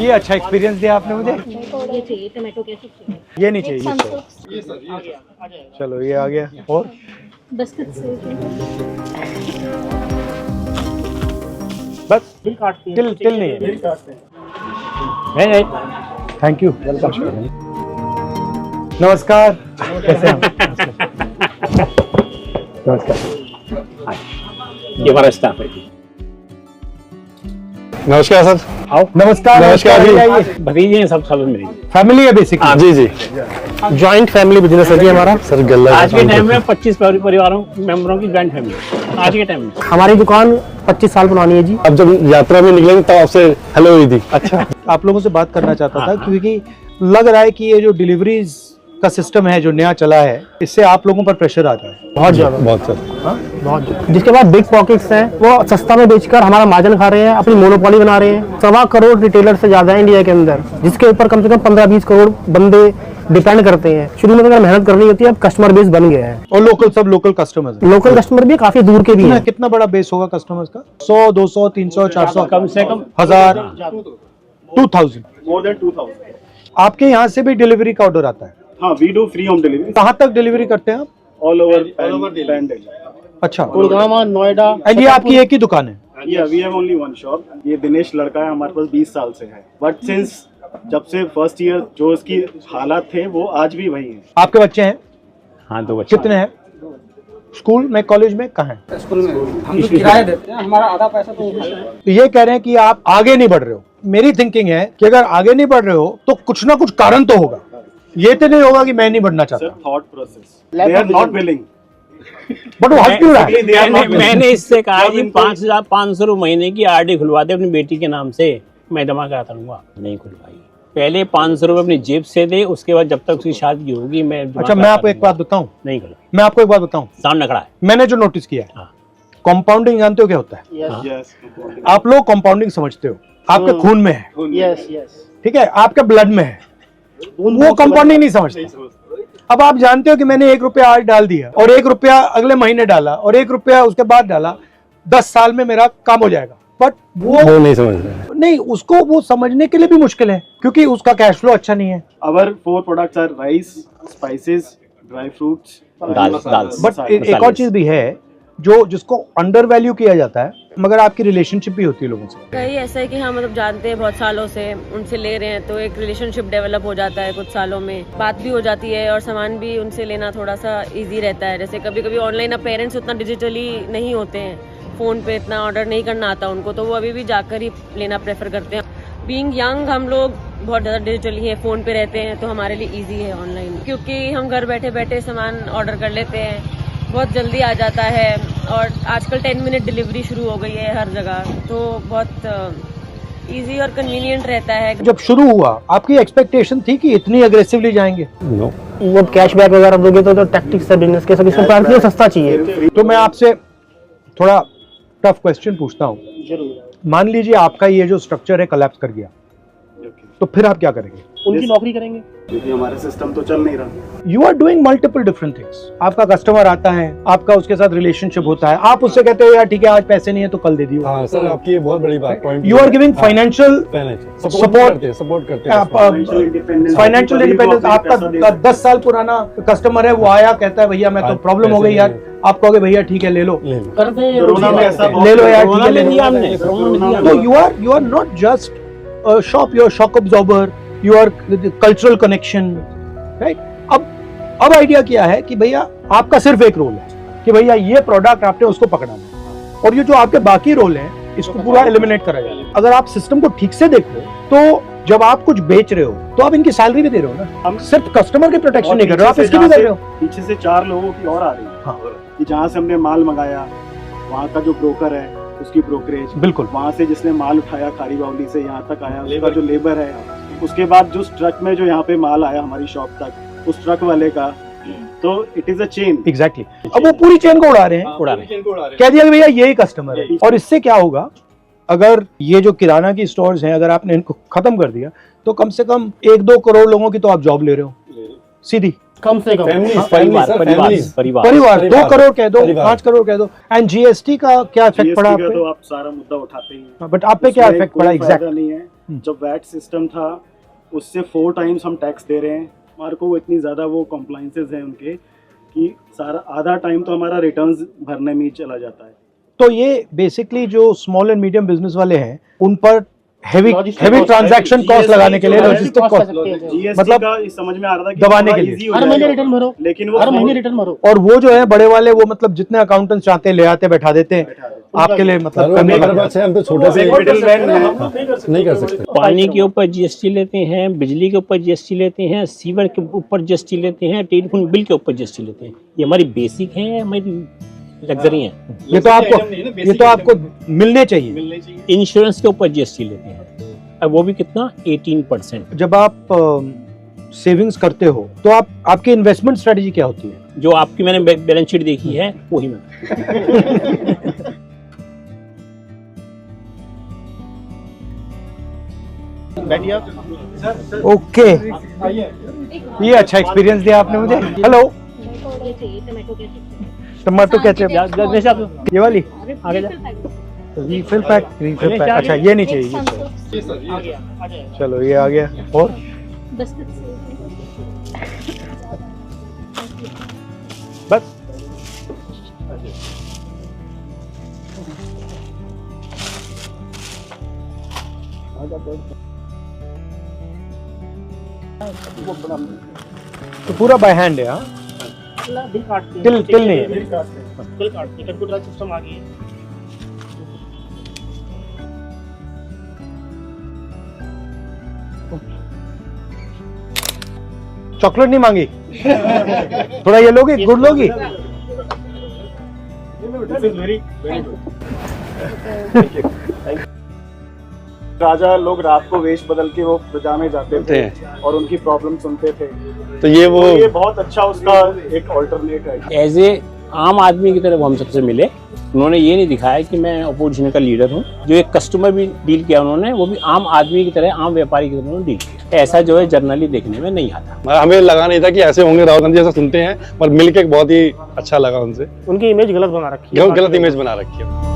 ये अच्छा एक्सपीरियंस दिया आपने मुझे। ये चाहिए टमाटो केचप चाहिए। ये नहीं चाहिए, ये चाहिए। चलो ये आ गया। और बिस्किट से बस बिल काटते हैं, तिल नहीं है। बिल काटते हैं। नहीं, थैंक यू, वेलकम। नमस्कार, कैसे हैं आप? नमस्कार। ये हमारा स्टाफ है जी। नमस्कार सर। आओ। नमस्कार। नमस्कार जी। आइए। भतीजे हैं सब मेरी। फैमिली है बेसिकली। हाँ जी जी। जॉइंट फैमिली बिजनेस है जी हमारा सर। गल्ला आज के टाइम में 25 परिवारों मेंबरों की जॉइंट फैमिली आज के टाइम में। हमारी दुकान 25 साल पुरानी है जी। अब जब यात्रा में निकलेंगे तब आपसे हेलो हुई थी। अच्छा, आप लोगों से बात करना चाहता था क्योंकि लग रहा है कि ये जो डिलीवरीज का सिस्टम है जो नया चला है, इससे आप लोगों पर प्रेशर आता है बहुत ज्यादा। बहुत सर, बहुत ज्यादा। जिसके बाद बिग पॉकेट्स हैं, वो सस्ता में बेचकर हमारा मार्जिन खा रहे हैं, अपनी मोनोपोली बना रहे हैं। 1.25 करोड़ रिटेलर से ज्यादा है इंडिया के अंदर, जिसके ऊपर कम से कम 15-20 करोड़ बंदे डिपेंड करते हैं। शुरू में तो अगर मेहनत करनी होती है, अब कस्टमर बेस बन गया है। और लोकल कस्टमर्स, लोकल कस्टमर भी काफी दूर के भी हैं। कितना बड़ा बेस होगा कस्टमर्स का? 100, 200, 300, 400, कम से कम 1000, 2000, more than 2000. आपके यहाँ से भी डिलीवरी का ऑर्डर आता है? हाँ, we do free home delivery कहाँ तक डिलीवरी करते हैं आप? all over Delhi. अच्छा, गुड़गांव, नोएडा। एंड ये आपकी एक ही दुकान है? Yeah, we have only one shop. ये दिनेश लड़का है, हमारे पास 20 साल से है। But since जब से फर्स्ट ईयर जो उसकी हालात थे वो आज भी वही है। आपके बच्चे हैं? हाँ, 2 बच्चे। कितने हैं? स्कूल में, कॉलेज में, कहाँ हैं? स्कूल में हम तो किराया देते हैं, हमारा आधा पैसा तो तो ये कह रहे हैं कि आप आगे नहीं बढ़ रहे हो। मेरी थिंकिंग है कि अगर आगे नहीं बढ़ रहे हो तो कुछ ना कुछ कारण तो होगा। ये तो नहीं होगा कि मैं नहीं बढ़ना चाहता। Sir, thought process. They are not willing. But वो हट क्यों रहा है? मैंने इससे कहा जी 5,500 रुपये महीने की आरडी खुलवा दे अपनी बेटी के नाम से, मैं जमा कराता रहूंगा। नहीं खुलवाई। पहले 500 रुपये अपनी जेब से दे, उसके बाद जब तक उसकी शादी होगी मैं। अच्छा, मैं आपको एक बात बताऊं? नहीं खुलवाई। मैं आपको एक बात बताऊं, सामने खड़ा है। मैंने जो नोटिस किया है, हाँ। कंपाउंडिंग जानते हो क्या होता है? Yes. आप लोग कंपाउंडिंग समझते हो, आपके खून में है, यस यस। ठीक है, आपके ब्लड में है, वो कंपाउंडिंग नहीं समझते। अब आप जानते हो कि मैंने 1 रुपया आज डाल दिया और 1 रुपया अगले महीने डाला और 1 रुपया उसके बाद डाला, 10 साल में मेरा काम हो जाएगा। बट वो नहीं समझ रहे। नहीं, उसको वो समझने के लिए भी मुश्किल है क्योंकि उसका कैश फ्लो अच्छा नहीं है। Our 4 products are rice, spices, dry fruits, dal. But एक और चीज भी है जो जिसको अंडर वैल्यू किया जाता है, मगर आपकी रिलेशनशिप भी होती है लोगों से। कहीं ऐसा है कि हाँ मतलब जानते हैं बहुत सालों से, उनसे ले रहे हैं तो एक रिलेशनशिप डेवलप हो जाता है। कुछ सालों में बात भी हो जाती है और सामान भी उनसे लेना थोड़ा सा इजी रहता है। जैसे कभी कभी ऑनलाइन अब पेरेंट्स उतना डिजिटली नहीं होते हैं, फोन पे इतना ऑर्डर नहीं करना आता उनको, तो वो अभी भी जाकर ही लेना प्रेफर करते हैं। बीइंग यंग हम लोग बहुत ज़्यादा डिजिटली है, फ़ोन पे रहते हैं, तो हमारे लिए इजी है ऑनलाइन, क्योंकि हम घर बैठे बैठे सामान ऑर्डर कर लेते हैं, बहुत जल्दी आ जाता है। और आजकल 10 मिनट डिलीवरी शुरू हो गई है हर जगह, तो बहुत इजी और कन्वीनियंट रहता है। जब शुरू हुआ आपकी एक्सपेक्टेशन थी कि इतनी अग्रेसिवली जाएंगे? वो कैशबैक वगैरह दोगे तो टैक्टिक्स है बिजनेस के, सब इसमें प्राइस सस्ता चाहिए। तो मैं आपसे थोड़ा टफ क्वेश्चन पूछता हूँ। मान लीजिए आपका ये जो स्ट्रक्चर है कोलैप्स कर गया, तो फिर आप क्या करेंगे? उनकी नौकरी करेंगे क्योंकि हमारा सिस्टम तो चल नहीं रहा। You are doing multiple different things. आपका कस्टमर आता है, आपका उसके साथ रिलेशनशिप होता है, आप उससे कहते हो यार ठीक है आज पैसे नहीं है तो कल दे दियो। हाँ सर, आपकी ये बहुत बड़ी बात point. You are giving financial support करते हैं। Financial independence. आपका 10 साल पुराना कस्टमर है, वो आया कहता है भैया मैं तो प्रॉब्लम हो गई यार, आप कहोगे भैया ठीक है ले लो, कोरोना में ऐसा ले लो यार ठीक है ले दिया लो। हमने। तो you are not just shop, you are shock absorber, you are cultural connection, right? अब आइडिया क्या है कि भैया आपका सिर्फ एक रोल है कि भैया ये प्रोडक्ट आपने उसको पकड़ाना है, और ये जो आपके बाकी रोल हैं इसको पूरा एलिमिनेट करा जाए। अगर आप सिस्टम को ठीक से देखो तो जब आप कुछ बेच रहे हो तो आप इनकी सैलरी भी दे रहे हो ना, हम सिर्फ कस्टमर के प्रोटेक्शन नहीं कर रहे हो, आप इसकी भी कर रहे हो। पीछे से 4 लोगों की और आ रही है। हाँ। कि जहाँ से हमने माल मंगाया वहाँ का जो ब्रोकर है उसकी ब्रोकरेज, बिल्कुल। वहाँ से जिसने माल उठाया खारी बावली से यहाँ तक आया उसका जो लेबर है, उसके बाद जो ट्रक में जो यहाँ पे माल आया हमारी शॉप तक उस ट्रक वाले का, तो it is a chain. Exactly. अब वो पूरी चेन को उड़ा रहे हैं, कह दिया कि भैया यही कस्टमर है। और इससे क्या होगा, अगर ये जो किराना की स्टोर्स हैं अगर आपने इनको खत्म कर दिया तो कम से कम 1-2 करोड़ लोगों की तो आप जॉब ले रहे हो सीधी, कम से कम। परिवार 2 करोड़ कह दो, 5 करोड़ कह दो। एंड जीएसटी का क्या इफेक्ट पड़ा आप पे? तो आप सारा मुद्दा उठाते हैं, बट आप पे क्या इफेक्ट पड़ा एग्जैक्ट? नहीं है। जब वैट सिस्टम था उससे 4 टाइम्स हम टैक्स दे रहे हैं। हमारे को वो इतनी ज़्यादा वो कॉम्प्लाइंसेस हैं उनके कि सारा आधा टाइम तो हमारा रिटर्न्स भरने में ही चला जाता है। तो ये बेसिकली जो स्मॉल एंड मीडियम बिजनेस वाले हैं उन पर हैवी ट्रांजैक्शन कॉस्ट लगाने के लिए लॉजिस्टिक कॉस्ट जीएसटी मतलब का समझ में आ रहा था कि दबाने थोड़ा के लिए। easy हो हर महीने जाएगा, रिटर्न भरो, लेकिन वो हर महीने रिटर्न भरो। और वो जो है बड़े वाले वो मतलब जितने अकाउंटेंट्स चाहते हैं ले आते बैठा देते हैं आपके लिए मतलब करने लग जाते हैं। हम तो छोटे से मिडिलमैन है। नहीं कर सकते। पानी के ऊपर जीएसटी लेते हैं, बिजली के ऊपर जीएसटी लेते हैं, सीवर के ऊपर जीएसटी लेते हैं, टेलीफोन बिल के ऊपर जीएसटी लेते हैं। ये हमारी बेसिक है, हमारी लग्जरी है। ये तो आपको मिलने चाहिए। इंश्योरेंस के ऊपर जीएसटी लेते हैं, अब वो भी कितना 18%। जब आप सेविंग्स करते हो तो आपकी इन्वेस्टमेंट स्ट्रेटजी क्या होती है? जो आपकी मैंने बैलेंस शीट देखी है वही मैं ओके, ये अच्छा एक्सपीरियंस दिया आपने मुझे। हेलो, ये चाहिए टमाटो केचप। टमाटो केचप, ये वाली आगे जा। Refill pack. अच्छा ये नहीं चाहिए, ये चाहिए। चलो ये आ गया। और बिस्किट बस तो पूरा बाय हैंड है। हाँ, तिल नहीं है। कंप्यूटर सिस्टम आ गई है। चॉकलेट नहीं मांगी? थोड़ा ये लोगी, गुड़ लोगी? राजा लोग रात को वेश बदल के वो प्रजा में जाते थे और उनकी प्रॉब्लम सुनते थे, तो ये वो ये बहुत अच्छा उसका एक ऑल्टरनेट है। एज ए आम आदमी की तरह वो हम सबसे मिले। उन्होंने ये नहीं दिखाया कि मैं अपोजिशन का लीडर हूँ। जो एक कस्टमर भी डील किया उन्होंने, वो भी आम आदमी की तरह, आम व्यापारी की तरह उन्होंने डील किया। ऐसा जो है जर्नली देखने में नहीं आता। हमें लगा नहीं था कि ऐसे होंगे राहुल गांधी, ऐसा सुनते हैं, पर मिलके बहुत ही अच्छा लगा उनसे। उनकी इमेज गलत बना रखी है, गलत इमेज बना रखी है।